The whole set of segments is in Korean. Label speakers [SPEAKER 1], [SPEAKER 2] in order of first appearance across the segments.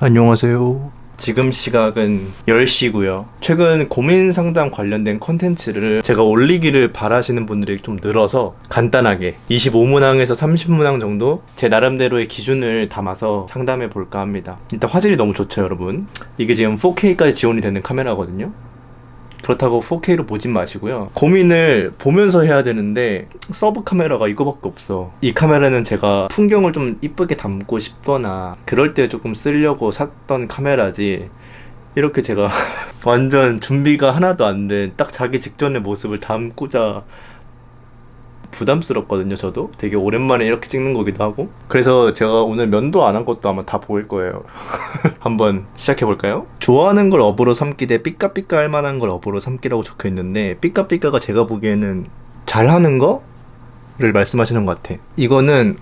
[SPEAKER 1] 안녕하세요. 지금 시각은 10시고요. 최근 고민 상담 관련된 컨텐츠를 제가 올리기를 바라시는 분들이 좀 늘어서 간단하게 25문항에서 30문항 정도 제 나름대로의 기준을 담아서 상담해 볼까 합니다. 일단 화질이 너무 좋죠, 여러분. 이게 지금 4K까지 지원이 되는 카메라거든요. 그렇다고 4K로 보진 마시고요. 고민을 보면서 해야 되는데 서브 카메라가 이거밖에 없어. 이 카메라는 제가 풍경을 좀 이쁘게 담고 싶거나 그럴 때 조금 쓰려고 샀던 카메라지, 이렇게 제가 완전 준비가 하나도 안 된 딱 자기 직전의 모습을 담고자 부담스럽거든요. 저도 되게 오랜만에 이렇게 찍는 거기도 하고. 그래서 제가 오늘 면도 안 한 것도 아마 다 보일 거예요. 한번 시작해볼까요? 좋아하는 걸 업으로 삼기 대 삐까삐까 할 만한 걸 업으로 삼기라고 적혀있는데, 삐까삐까가 제가 보기에는 잘하는 거를 말씀하시는 것 같아. 이거는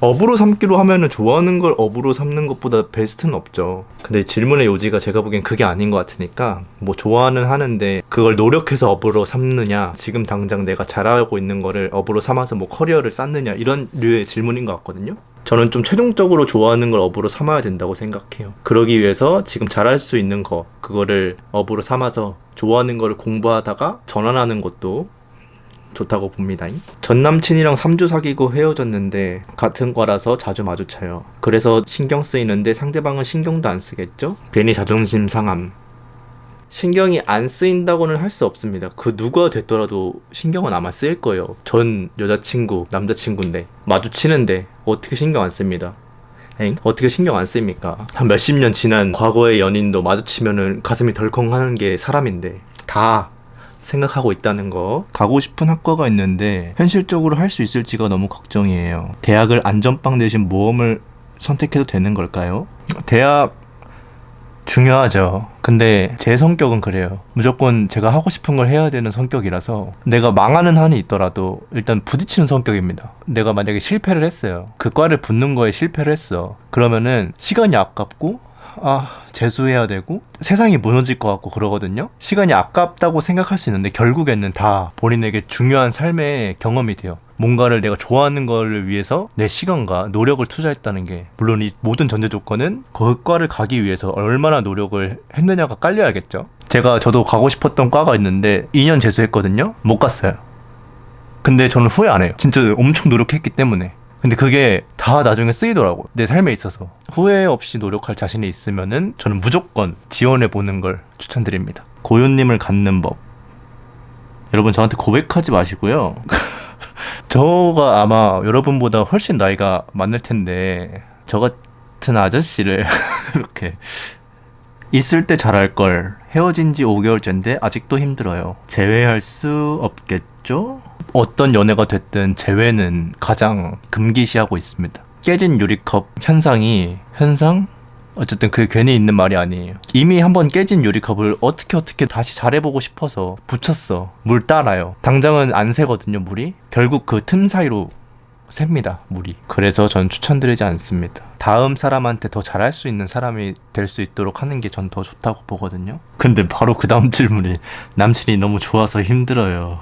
[SPEAKER 1] 업으로 삼기로 하면은 좋아하는 걸 업으로 삼는 것보다 베스트는 없죠. 근데 질문의 요지가 제가 보기엔 그게 아닌 것 같으니까, 뭐 좋아는 하는데 그걸 노력해서 업으로 삼느냐, 지금 당장 내가 잘하고 있는 거를 업으로 삼아서 뭐 커리어를 쌓느냐, 이런 류의 질문인 것 같거든요. 저는 좀 최종적으로 좋아하는 걸 업으로 삼아야 된다고 생각해요. 그러기 위해서 지금 잘할 수 있는 거, 그거를 업으로 삼아서 좋아하는 거를 공부하다가 전환하는 것도 좋다고 봅니다. 전 남친이랑 3주 사귀고 헤어졌는데 같은 과라서 자주 마주쳐요. 그래서 신경 쓰이는데 상대방은 신경도 안 쓰겠죠? 괜히 자존심 상함. 신경이 안 쓰인다고는 할 수 없습니다. 그 누가 됐더라도 신경은 아마 쓰일 거예요. 전 여자친구, 남자친구인데 마주치는데 어떻게 신경 안 씁니다. 어떻게 신경 안 씁니까? 한 몇십 년 지난 과거의 연인도 마주치면은 가슴이 덜컹하는 게 사람인데 다 생각하고 있다는 거. 가고 싶은 학과가 있는데 현실적으로 할 수 있을지가 너무 걱정이에요. 대학을 안전빵 대신 모험을 선택해도 되는 걸까요? 대학 중요하죠. 근데 제 성격은 그래요. 무조건 제가 하고 싶은 걸 해야 되는 성격이라서 내가 망하는 한이 있더라도 일단 부딪히는 성격입니다. 내가 만약에 실패를 했어요. 그 과를 붙는 거에 실패를 했어. 그러면은 시간이 아깝고 재수해야 되고 세상이 무너질 것 같고 그러거든요. 시간이 아깝다고 생각할 수 있는데 결국에는 다 본인에게 중요한 삶의 경험이 돼요. 뭔가를 내가 좋아하는 거를 위해서 내 시간과 노력을 투자했다는 게, 물론 이 모든 전제 조건은 그 과를 가기 위해서 얼마나 노력을 했느냐가 깔려야겠죠. 저도 가고 싶었던 과가 있는데 2년 재수했거든요. 못 갔어요. 근데 저는 후회 안 해요. 진짜 엄청 노력했기 때문에. 근데 그게 다 나중에 쓰이더라고요. 내 삶에 있어서. 후회 없이 노력할 자신이 있으면은 저는 무조건 지원해보는 걸 추천드립니다. 고요님을 갖는 법. 여러분, 저한테 고백하지 마시고요. 저가 아마 여러분보다 훨씬 나이가 많을 텐데 저 같은 아저씨를 이렇게 있을 때 잘할 걸, 헤어진 지 5개월째인데 아직도 힘들어요. 재회할 수 없겠죠? 어떤 연애가 됐든 재회는 가장 금기시하고 있습니다. 깨진 유리컵 현상? 어쨌든 그게 괜히 있는 말이 아니에요. 이미 한번 깨진 유리컵을 어떻게 다시 잘해보고 싶어서 붙였어. 물 따라요. 당장은 안 새거든요, 물이. 결국 그 틈 사이로 셉니다, 물이. 그래서 전 추천드리지 않습니다. 다음 사람한테 더 잘할 수 있는 사람이 될 수 있도록 하는 게 전 더 좋다고 보거든요. 근데 바로 그 다음 질문이 남친이 너무 좋아서 힘들어요.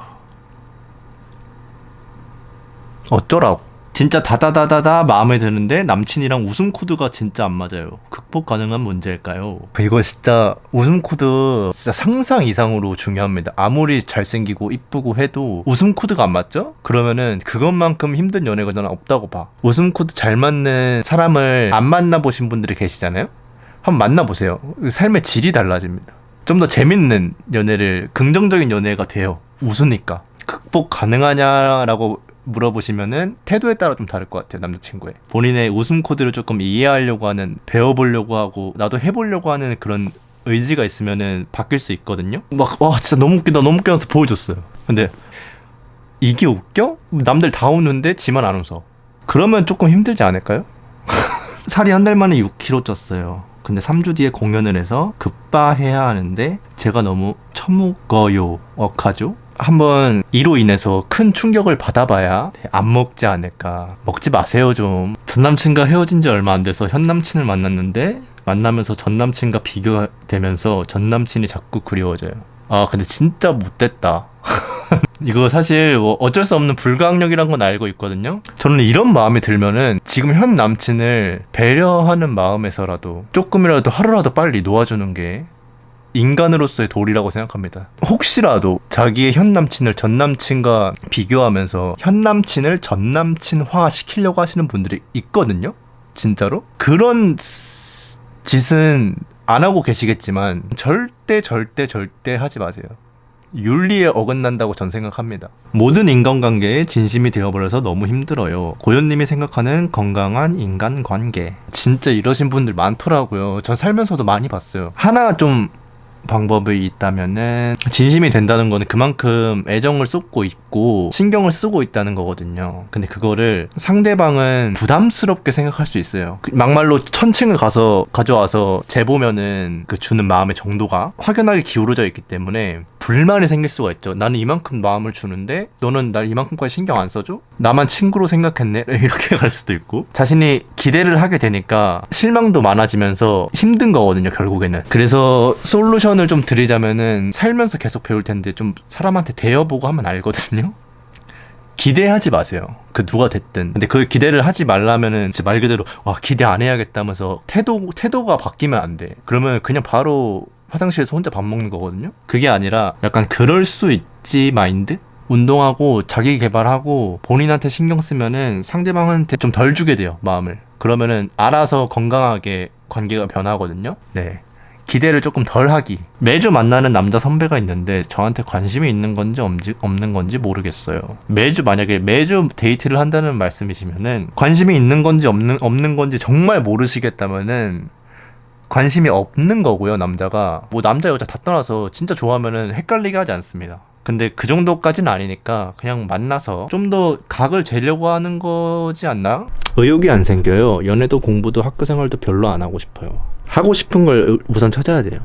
[SPEAKER 1] 어쩌라고? 진짜 다다다다다 마음에 드는데 남친이랑 웃음 코드가 진짜 안 맞아요. 극복 가능한 문제일까요? 이거 진짜 웃음 코드 진짜 상상 이상으로 중요합니다. 아무리 잘생기고 이쁘고 해도 웃음 코드가 안 맞죠? 그러면은 그것만큼 힘든 연애가 저는 없다고 봐. 웃음 코드 잘 맞는 사람을 안 만나보신 분들이 계시잖아요? 한번 만나보세요. 삶의 질이 달라집니다. 좀 더 재밌는 연애를, 긍정적인 연애가 돼요. 웃으니까. 극복 가능하냐라고 물어보시면은 태도에 따라 좀 다를 것 같아요. 남자친구의 본인의 웃음 코드를 조금 이해하려고 하는, 배워보려고 하고 나도 해보려고 하는 그런 의지가 있으면은 바뀔 수 있거든요. 진짜 너무 웃기다 하면서 보여줬어요. 근데 이게 웃겨? 남들 다 웃는데 지만 안 웃어. 그러면 조금 힘들지 않을까요? 살이 한 달 만에 6kg 쪘어요. 근데 3주 뒤에 공연을 해서 급바해야 하는데 제가 너무 처묵어요. 억하죠? 한번 이로 인해서 큰 충격을 받아봐야 안 먹지 않을까. 먹지 마세요 좀. 전 남친과 헤어진 지 얼마 안 돼서 현 남친을 만났는데 만나면서 전 남친과 비교되면서 전 남친이 자꾸 그리워져요. 근데 진짜 못됐다. 이거 사실 뭐 어쩔 수 없는 불가항력이란 건 알고 있거든요. 저는 이런 마음이 들면은 지금 현 남친을 배려하는 마음에서라도 조금이라도 하루라도 빨리 놓아주는 게 인간으로서의 도리라고 생각합니다. 혹시라도 자기의 현 남친을 전 남친과 비교하면서 현 남친을 전 남친화 시키려고 하시는 분들이 있거든요. 진짜로? 그런 짓은 안 하고 계시겠지만 절대 하지 마세요. 윤리에 어긋난다고 전 생각합니다. 모든 인간관계에 진심이 되어버려서 너무 힘들어요. 고현님이 생각하는 건강한 인간관계. 진짜 이러신 분들 많더라고요. 전 살면서도 많이 봤어요. 하나 좀 방법이 있다면은 진심이 된다는 거는 그만큼 애정을 쏟고 있고 신경을 쓰고 있다는 거거든요. 근데 그거를 상대방은 부담스럽게 생각할 수 있어요. 막말로 1000층을 가져와서 재보면은 그 주는 마음의 정도가 확연하게 기울어져 있기 때문에 불만이 생길 수가 있죠. 나는 이만큼 마음을 주는데 너는 날 이만큼까지 신경 안 써줘? 나만 친구로 생각했네? 이렇게 갈 수도 있고, 자신이 기대를 하게 되니까 실망도 많아지면서 힘든 거거든요, 결국에는. 그래서 솔루션을 좀 드리자면은 살면서 계속 배울 텐데 좀 사람한테 대여보고 하면 알거든요. 기대하지 마세요. 그 누가 됐든. 근데 그 기대를 하지 말라면은 말 그대로 와 기대 안 해야겠다면서 태도가 바뀌면 안 돼. 그러면 그냥 바로 화장실에서 혼자 밥 먹는 거거든요. 그게 아니라 약간 그럴 수 있지 마인드? 운동하고 자기 개발하고 본인한테 신경 쓰면은 상대방한테 좀 덜 주게 돼요, 마음을. 그러면은 알아서 건강하게 관계가 변하거든요. 네. 기대를 조금 덜 하기. 매주 만나는 남자 선배가 있는데 저한테 관심이 있는 건지 없는 건지 모르겠어요. 만약에 매주 데이트를 한다는 말씀이시면은 관심이 있는 건지 없는 건지 정말 모르시겠다면은 관심이 없는 거고요. 남자가 뭐 남자 여자 다 떠나서 진짜 좋아하면은 헷갈리게 하지 않습니다. 근데 그 정도까지는 아니니까 그냥 만나서 좀 더 각을 재려고 하는 거지 않나? 의욕이 안 생겨요. 연애도 공부도 학교 생활도 별로 안 하고 싶어요. 하고 싶은 걸 우선 찾아야 돼요.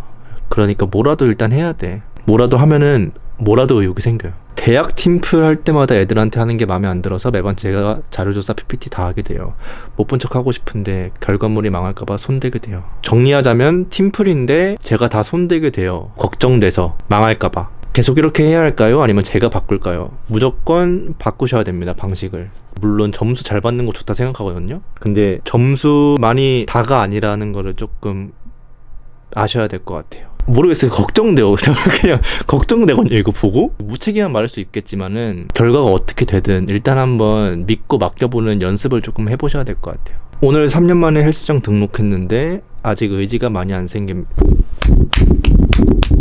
[SPEAKER 1] 그러니까 뭐라도 일단 해야 돼. 뭐라도 하면은 뭐라도 의욕이 생겨요. 대학 팀플 할 때마다 애들한테 하는 게 마음에 안 들어서 매번 제가 자료조사 PPT 다 하게 돼요. 못 본 척 하고 싶은데 결과물이 망할까봐 손대게 돼요. 정리하자면 팀플인데 제가 다 손대게 돼요. 걱정돼서 망할까봐. 계속 이렇게 해야 할까요? 아니면 제가 바꿀까요? 무조건 바꾸셔야 됩니다, 방식을. 물론 점수 잘 받는 거 좋다 생각하거든요. 근데 점수만이 다가 아니라는 거를 조금 아셔야 될 것 같아요. 모르겠어요. 걱정돼요. 그냥 걱정되거든요, 이거 보고. 무책임한 말일 수 있겠지만은 결과가 어떻게 되든 일단 한번 믿고 맡겨보는 연습을 조금 해보셔야 될 것 같아요. 오늘 3년 만에 헬스장 등록했는데 아직 의지가 많이 안 생깁니다.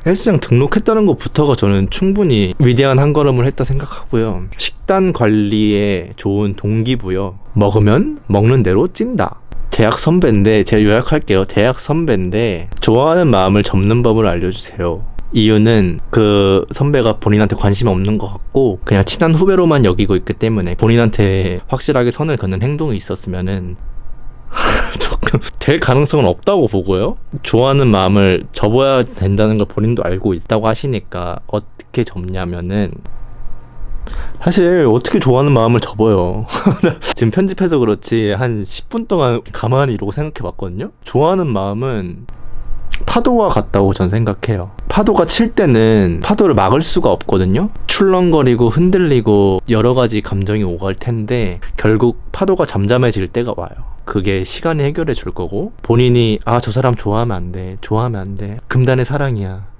[SPEAKER 1] 헬스장 등록했다는 것부터가 저는 충분히 위대한 한 걸음을 했다 생각하고요. 식단 관리에 좋은 동기부여. 먹으면 먹는 대로 찐다. 대학 선배인데 제가 요약할게요. 대학 선배인데 좋아하는 마음을 접는 법을 알려주세요. 이유는 그 선배가 본인한테 관심이 없는 것 같고 그냥 친한 후배로만 여기고 있기 때문에 본인한테 확실하게 선을 긋는 행동이 있었으면은 조금 될 가능성은 없다고 보고요. 좋아하는 마음을 접어야 된다는 걸 본인도 알고 있다고 하시니까 어떻게 접냐면은 사실 어떻게 좋아하는 마음을 접어요. 지금 편집해서 그렇지 한 10분 동안 가만히 이러고 생각해 봤거든요. 좋아하는 마음은 파도와 같다고 전 생각해요. 파도가 칠 때는 파도를 막을 수가 없거든요. 출렁거리고 흔들리고 여러 가지 감정이 오갈 텐데 결국 파도가 잠잠해질 때가 와요. 그게 시간이 해결해 줄 거고 본인이 저 사람 좋아하면 안 돼. 금단의 사랑이야.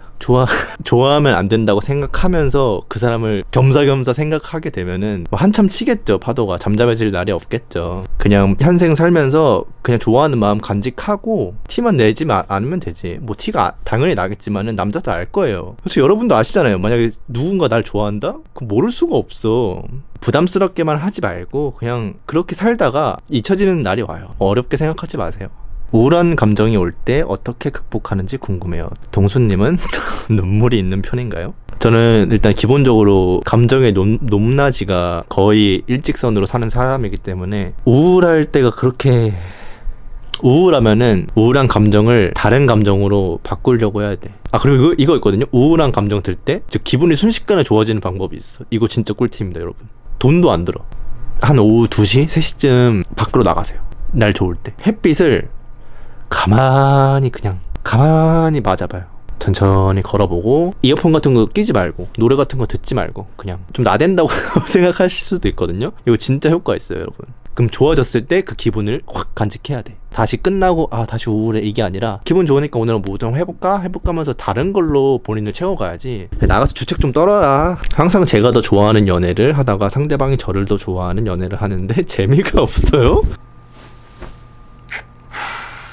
[SPEAKER 1] 좋아하면 안 된다고 생각하면서 그 사람을 겸사겸사 생각하게 되면은 한참 치겠죠. 파도가 잠잠해질 날이 없겠죠. 그냥 현생 살면서 그냥 좋아하는 마음 간직하고 티만 내지 않으면 되지. 뭐 티가 당연히 나겠지만은 남자도 알 거예요. 솔직히 여러분도 아시잖아요. 만약에 누군가 날 좋아한다? 그럼 모를 수가 없어. 부담스럽게만 하지 말고 그냥 그렇게 살다가 잊혀지는 날이 와요. 어렵게 생각하지 마세요. 우울한 감정이 올 때 어떻게 극복하는지 궁금해요. 동수님은 눈물이 있는 편인가요? 저는 일단 기본적으로 감정의 높낮이가 거의 일직선으로 사는 사람이기 때문에 우울할 때가 그렇게 우울하면은 우울한 감정을 다른 감정으로 바꾸려고 해야 돼. 그리고 이거 있거든요. 우울한 감정 들 때 기분이 순식간에 좋아지는 방법이 있어. 이거 진짜 꿀팁입니다, 여러분. 돈도 안 들어. 한 오후 2시, 3시쯤 밖으로 나가세요. 날 좋을 때. 햇빛을 가만히 맞아봐요. 천천히 걸어보고 이어폰 같은 거 끼지 말고 노래 같은 거 듣지 말고 그냥 좀 나댄다고 생각하실 수도 있거든요. 이거 진짜 효과 있어요, 여러분. 그럼 좋아졌을 때 그 기분을 확 간직해야 돼. 다시 끝나고 다시 우울해 이게 아니라 기분 좋으니까 오늘은 뭐 좀 해볼까 하면서 다른 걸로 본인을 채워가야지. 나가서 주책 좀 떨어라. 항상 제가 더 좋아하는 연애를 하다가 상대방이 저를 더 좋아하는 연애를 하는데 재미가 없어요?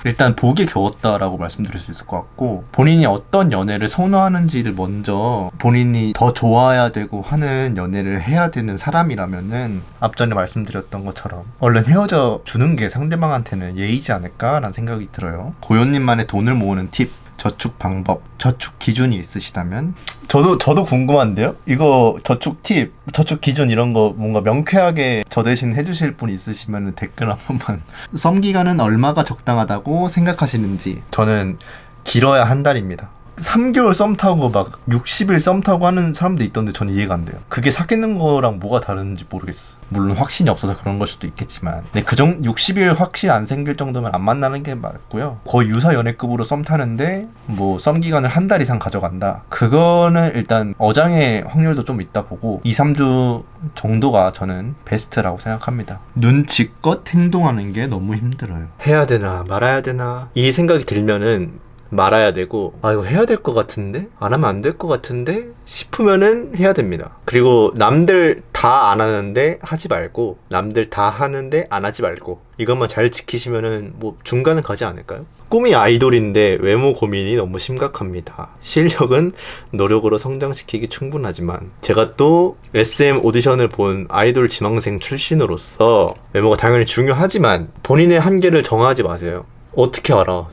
[SPEAKER 1] 일단 보기 겨웠다라고 말씀드릴 수 있을 것 같고, 본인이 어떤 연애를 선호하는지를 먼저 본인이 더 좋아야 되고 하는 연애를 해야 되는 사람이라면은 앞전에 말씀드렸던 것처럼 얼른 헤어져 주는 게 상대방한테는 예의지 않을까라는 생각이 들어요. 고요님만의 돈을 모으는 팁, 저축 방법, 저축 기준이 있으시다면 저도 궁금한데요? 이거 저축 팁, 저축 기준 이런 거 뭔가 명쾌하게 저 대신 해주실 분 있으시면 댓글 한 번만. 썸 기간은 얼마가 적당하다고 생각하시는지. 저는 길어야 한 달입니다. 3개월 썸 타고 막 60일 썸 타고 하는 사람도 있던데 저는 이해가 안 돼요. 그게 사귀는 거랑 뭐가 다른지 모르겠어. 물론 확신이 없어서 그런 걸 수도 있겠지만, 근데 60일 확신 안 생길 정도면 안 만나는 게 맞고요. 거의 유사 연애급으로 썸 타는데 뭐 썸 기간을 한 달 이상 가져간다. 그거는 일단 어장의 확률도 좀 있다 보고 2, 3주 정도가 저는 베스트라고 생각합니다. 눈치껏 행동하는 게 너무 힘들어요. 해야 되나 말아야 되나 이 생각이 들면은 말아야 되고, 이거 해야 될 것 같은데? 안 하면 안 될 것 같은데? 싶으면은 해야 됩니다. 그리고 남들 다 안 하는데 하지 말고, 남들 다 하는데 안 하지 말고, 이것만 잘 지키시면은 뭐 중간은 가지 않을까요? 꿈이 아이돌인데 외모 고민이 너무 심각합니다. 실력은 노력으로 성장시키기 충분하지만 제가 또 SM 오디션을 본 아이돌 지망생 출신으로서 외모가 당연히 중요하지만 본인의 한계를 정하지 마세요. 어떻게 알아?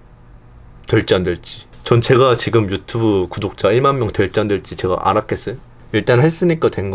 [SPEAKER 1] 될지 안 될지. 전 제가 지금 유튜브 구독자 1만 명 될지 안 될지 제가 알았겠어요? 일단 했으니까 된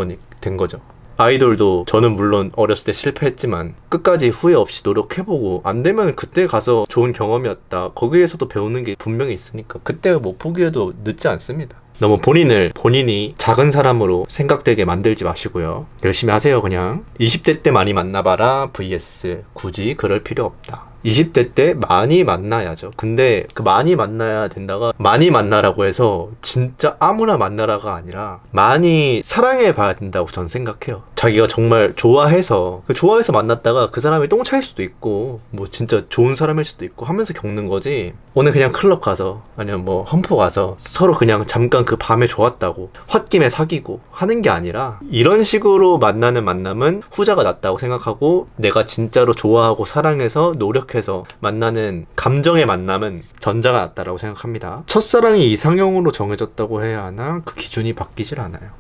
[SPEAKER 1] 거죠. 아이돌도 저는 물론 어렸을 때 실패했지만 끝까지 후회 없이 노력해보고 안 되면 그때 가서 좋은 경험이었다. 거기에서도 배우는 게 분명히 있으니까 그때 뭐 포기해도 늦지 않습니다. 너무 본인이 작은 사람으로 생각되게 만들지 마시고요. 열심히 하세요. 그냥 20대 때 많이 만나봐라 vs 굳이 그럴 필요 없다. 20대 때 많이 만나야죠. 근데 그 많이 만나야 된다가 많이 만나라고 해서 진짜 아무나 만나라가 아니라 많이 사랑해 봐야 된다고 저는 생각해요. 자기가 정말 좋아해서 만났다가 그 사람이 똥차일 수도 있고 뭐 진짜 좋은 사람일 수도 있고 하면서 겪는 거지, 오늘 그냥 클럽 가서 아니면 뭐 험포 가서 서로 그냥 잠깐 그 밤에 좋았다고 홧김에 사귀고 하는 게 아니라, 이런 식으로 만나는 만남은 후자가 낫다고 생각하고 내가 진짜로 좋아하고 사랑해서 노력해서 만나는 감정의 만남은 전자가 낫다라고 생각합니다. 첫사랑이 이상형으로 정해졌다고 해야 하나? 그 기준이 바뀌질 않아요.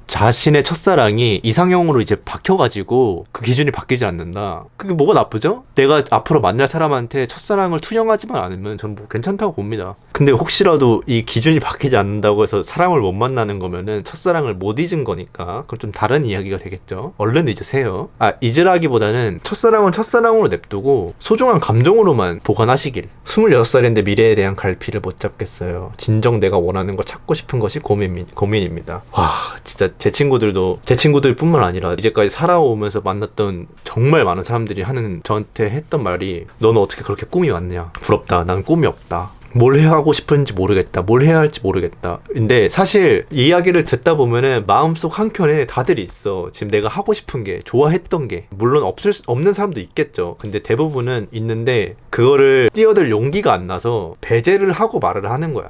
[SPEAKER 1] 자신의 첫사랑이 이상형으로 이제 박혀가지고 그 기준이 바뀌지 않는다. 그게 뭐가 나쁘죠? 내가 앞으로 만날 사람한테 첫사랑을 투영하지만 않으면 전 뭐 괜찮다고 봅니다. 근데 혹시라도 이 기준이 바뀌지 않는다고 해서 사람을 못 만나는 거면은 첫사랑을 못 잊은 거니까 그건 좀 다른 이야기가 되겠죠. 얼른 잊으세요. 잊으라기보다는 첫사랑은 첫사랑으로 냅두고 소중한 감정으로만 보관하시길. 26살인데 미래에 대한 갈피를 못 잡겠어요. 진정 내가 원하는 거 찾고 싶은 것이 고민입니다. 와, 진짜 제 친구들 뿐만 아니라 이제까지 살아오면서 만났던 정말 많은 사람들이 저한테 했던 말이, 너는 어떻게 그렇게 꿈이 많냐? 부럽다. 난 꿈이 없다. 뭘 해야 하고 싶은지 모르겠다. 뭘 해야 할지 모르겠다. 근데 사실 이 이야기를 듣다 보면은 마음속 한켠에 다들 있어. 지금 내가 하고 싶은 게, 좋아했던 게, 물론 없는 사람도 있겠죠. 근데 대부분은 있는데 그거를 뛰어들 용기가 안 나서 배제를 하고 말을 하는 거야.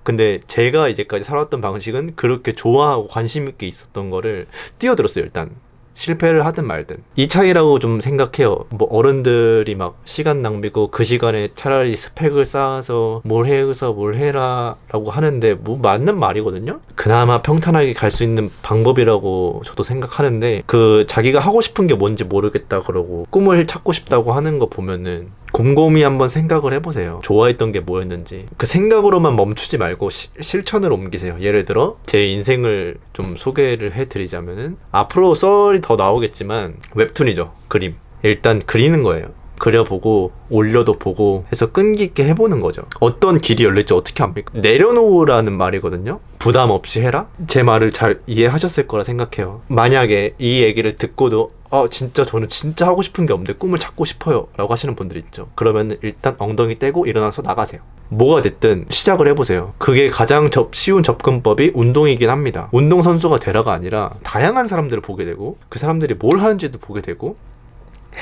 [SPEAKER 1] 근데 제가 이제까지 살았던 방식은 그렇게 좋아하고 관심 있게 있었던 거를 뛰어들었어요. 일단 실패를 하든 말든 이 차이라고 좀 생각해요. 뭐 어른들이 막 시간 낭비고 그 시간에 차라리 스펙을 쌓아서 뭘 해라 라고 하는데 뭐 맞는 말이거든요. 그나마 평탄하게 갈 수 있는 방법이라고 저도 생각하는데, 그 자기가 하고 싶은 게 뭔지 모르겠다 그러고 꿈을 찾고 싶다고 하는 거 보면은 곰곰이 한번 생각을 해보세요. 좋아했던 게 뭐였는지. 그 생각으로만 멈추지 말고 실천을 옮기세요. 예를 들어 제 인생을 좀 소개를 해드리자면은, 앞으로 썰이 더 나오겠지만 웹툰이죠. 그림. 일단 그리는 거예요. 그려보고 올려도 보고 해서 끈기 있게 해보는 거죠. 어떤 길이 열릴지 어떻게 합니까? 내려놓으라는 말이거든요. 부담 없이 해라? 제 말을 잘 이해하셨을 거라 생각해요. 만약에 이 얘기를 듣고도 진짜 저는 진짜 하고 싶은 게 없는데 꿈을 찾고 싶어요 라고 하시는 분들 있죠. 그러면 일단 엉덩이 떼고 일어나서 나가세요. 뭐가 됐든 시작을 해보세요. 그게 가장 쉬운 접근법이 운동이긴 합니다. 운동선수가 되라가 아니라 다양한 사람들을 보게 되고 그 사람들이 뭘 하는지도 보게 되고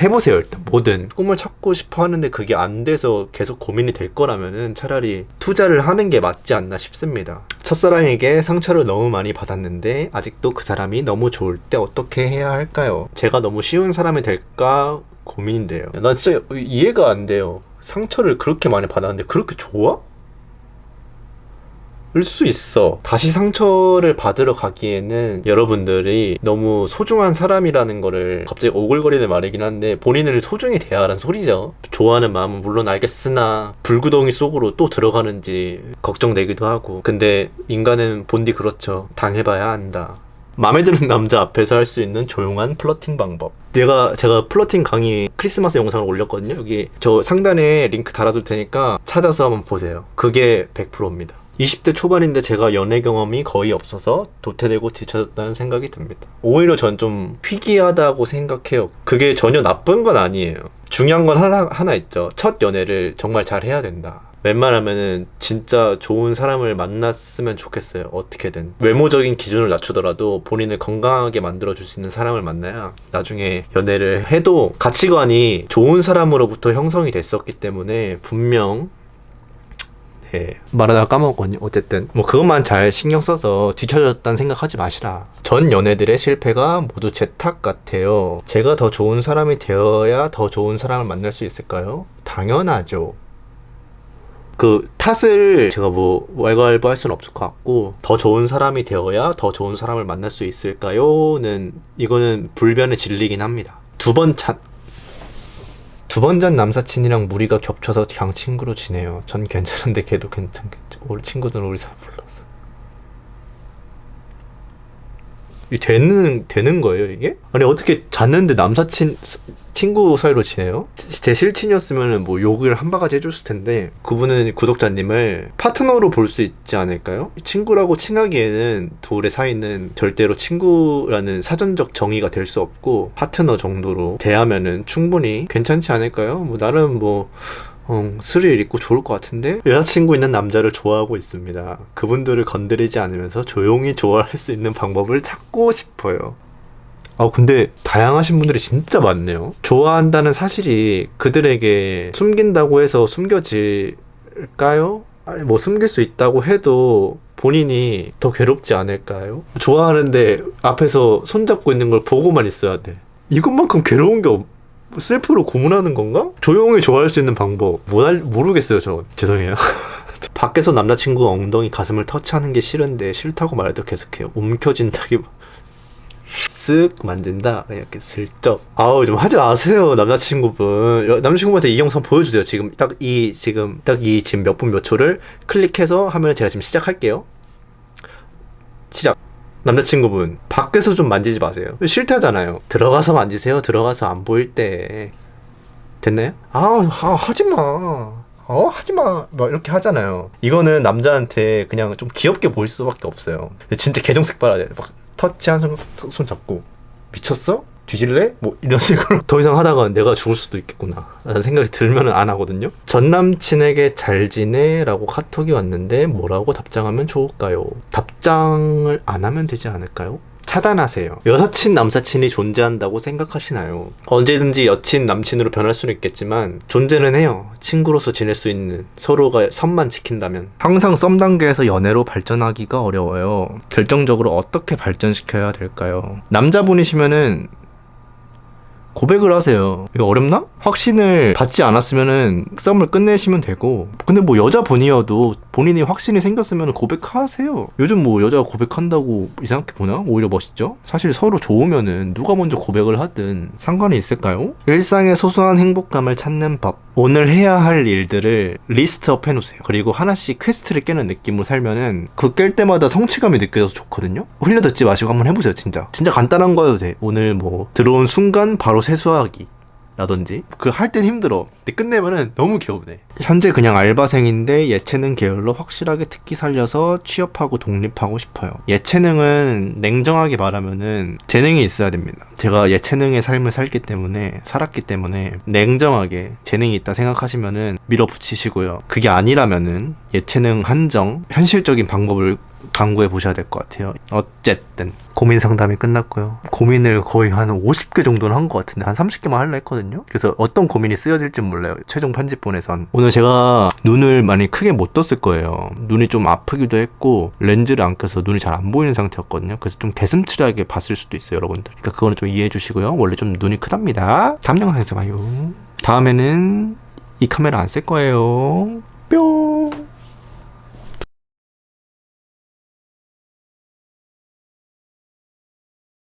[SPEAKER 1] 해보세요. 일단 뭐든 꿈을 찾고 싶어 하는데 그게 안 돼서 계속 고민이 될 거라면은 차라리 투자를 하는 게 맞지 않나 싶습니다. 첫사랑에게 상처를 너무 많이 받았는데 아직도 그 사람이 너무 좋을 때 어떻게 해야 할까요? 제가 너무 쉬운 사람이 될까 고민인데요. 난 진짜 이해가 안 돼요. 상처를 그렇게 많이 받았는데 그렇게 좋아? 을 수 있어. 다시 상처를 받으러 가기에는 여러분들이 너무 소중한 사람이라는 거를, 갑자기 오글거리는 말이긴 한데 본인을 소중히 대하라는 소리죠. 좋아하는 마음은 물론 알겠으나 불구덩이 속으로 또 들어가는지 걱정되기도 하고. 근데 인간은 본디 그렇죠. 당해봐야 안다. 마음에 드는 남자 앞에서 할 수 있는 조용한 플러팅 방법. 제가 플러팅 강의 크리스마스 영상을 올렸거든요. 여기 저 상단에 링크 달아둘 테니까 찾아서 한번 보세요. 그게 100%입니다. 20대 초반인데 제가 연애 경험이 거의 없어서 도태되고 뒤처졌다는 생각이 듭니다. 오히려 전 좀 희귀하다고 생각해요. 그게 전혀 나쁜 건 아니에요. 중요한 건 하나 있죠. 첫 연애를 정말 잘 해야 된다. 웬만하면은 진짜 좋은 사람을 만났으면 좋겠어요. 어떻게든 외모적인 기준을 낮추더라도 본인을 건강하게 만들어줄 수 있는 사람을 만나야 나중에 연애를 해도 가치관이 좋은 사람으로부터 형성이 됐었기 때문에 분명 말하다가 까먹었거든요. 어쨌든 뭐 그것만 잘 신경 써서 뒤처졌다는 생각하지 마시라. 전 연애들의 실패가 모두 제 탓 같아요. 제가 더 좋은 사람이 되어야 더 좋은 사람을 만날 수 있을까요? 당연하죠. 그 탓을 제가 뭐 왈가왈부할 수는 없을 것 같고, 더 좋은 사람이 되어야 더 좋은 사람을 만날 수 있을까요?는 이거는 불변의 진리긴 합니다. 두 번 잔 남사친이랑 무리가 겹쳐서 그냥 친구로 지내요. 전 괜찮은데 걔도 괜찮겠죠. 우리 친구들은 우리 사람 불러서. 되는 거예요, 이게? 아니, 어떻게 잤는데 친구 사이로 지내요? 제 실친이었으면 뭐 욕을 한 바가지 해줬을 텐데, 그분은 구독자님을 파트너로 볼 수 있지 않을까요? 친구라고 칭하기에는 둘의 사이는 절대로 친구라는 사전적 정의가 될 수 없고, 파트너 정도로 대하면은 충분히 괜찮지 않을까요? 뭐, 나름 스릴 있고 좋을 것 같은데, 여자친구 있는 남자를 좋아하고 있습니다. 그분들을 건드리지 않으면서 조용히 좋아할 수 있는 방법을 찾고 싶어요. 근데 다양하신 분들이 진짜 많네요. 좋아한다는 사실이 그들에게 숨긴다고 해서 숨겨질까요? 아니, 뭐 숨길 수 있다고 해도 본인이 더 괴롭지 않을까요? 좋아하는데 앞에서 손잡고 있는 걸 보고만 있어야 돼. 이것만큼 괴로운 게 셀프로 고문하는 건가? 조용히 좋아할 수 있는 방법 모르겠어요. 저 죄송해요. 밖에서 남자친구 엉덩이 가슴을 터치하는 게 싫은데 싫다고 말해도 계속해요. 움켜진다기 쓱 만진다 이렇게 슬쩍. 좀 하지 마세요. 남자친구분한테 이 영상 보여주세요. 지금 몇 분 몇 초를 클릭해서 하면 제가 지금 시작할게요. 시작. 남자친구분, 밖에서 좀 만지지 마세요. 싫다잖아요. 들어가서 만지세요. 들어가서 안 보일 때. 됐나요? 하지마. 하지마. 막 이렇게 하잖아요. 이거는 남자한테 그냥 좀 귀엽게 보일 수밖에 없어요. 진짜 개정색 빨아야 돼. 막 터치한 순간 손 잡고, 미쳤어? 뒤질래? 뭐 이런 식으로. 더 이상 하다가 내가 죽을 수도 있겠구나 라는 생각이 들면 안 하거든요. 전 남친에게 잘 지내? 라고 카톡이 왔는데 뭐라고 답장하면 좋을까요? 답장을 안 하면 되지 않을까요? 차단하세요. 여사친, 남사친이 존재한다고 생각하시나요? 언제든지 여친, 남친으로 변할 수는 있겠지만 존재는 해요. 친구로서 지낼 수 있는, 서로가 선만 지킨다면. 항상 썸 단계에서 연애로 발전하기가 어려워요. 결정적으로 어떻게 발전시켜야 될까요? 남자분이시면은 고백을 하세요. 이거 어렵나? 확신을 받지 않았으면은 썸을 끝내시면 되고, 근데 뭐 여자분이어도 본인이 확신이 생겼으면 고백하세요. 요즘 뭐 여자가 고백한다고 이상하게 보나? 오히려 멋있죠? 사실 서로 좋으면은 누가 먼저 고백을 하든 상관이 있을까요? 일상의 소소한 행복감을 찾는 법. 오늘 해야 할 일들을 리스트업 해놓으세요. 그리고 하나씩 퀘스트를 깨는 느낌으로 살면은 그 깰 때마다 성취감이 느껴져서 좋거든요? 흘려 듣지 마시고 한번 해보세요. 진짜 간단한 거여도 돼. 오늘 뭐 들어온 순간 바로 세수하기. 라든지 그 할 땐 힘들어. 근데 끝내면은 너무 개운해. 현재 그냥 알바생인데 예체능 계열로 확실하게 특기 살려서 취업하고 독립하고 싶어요. 예체능은 냉정하게 말하면은 재능이 있어야 됩니다. 제가 예체능의 삶을 살았기 때문에 냉정하게 재능이 있다 생각하시면은 밀어붙이시고요. 그게 아니라면은 예체능 한정, 현실적인 방법을 강구해 보셔야 될 것 같아요. 어쨌든 고민 상담이 끝났고요. 고민을 거의 한 50개 정도는 한 것 같은데 한 30개만 하려 했거든요. 그래서 어떤 고민이 쓰여질지 몰라요. 최종 편집본에선. 오늘 제가 눈을 많이 크게 못 떴을 거예요. 눈이 좀 아프기도 했고 렌즈를 안 껴서 눈이 잘 안 보이는 상태였거든요. 그래서 좀 개슴츠하게 봤을 수도 있어요, 여러분들. 그러니까 그거는 좀 이해해 주시고요. 원래 좀 눈이 크답니다. 다음 영상에서 봐요. 다음에는 이 카메라 안 쓸 거예요.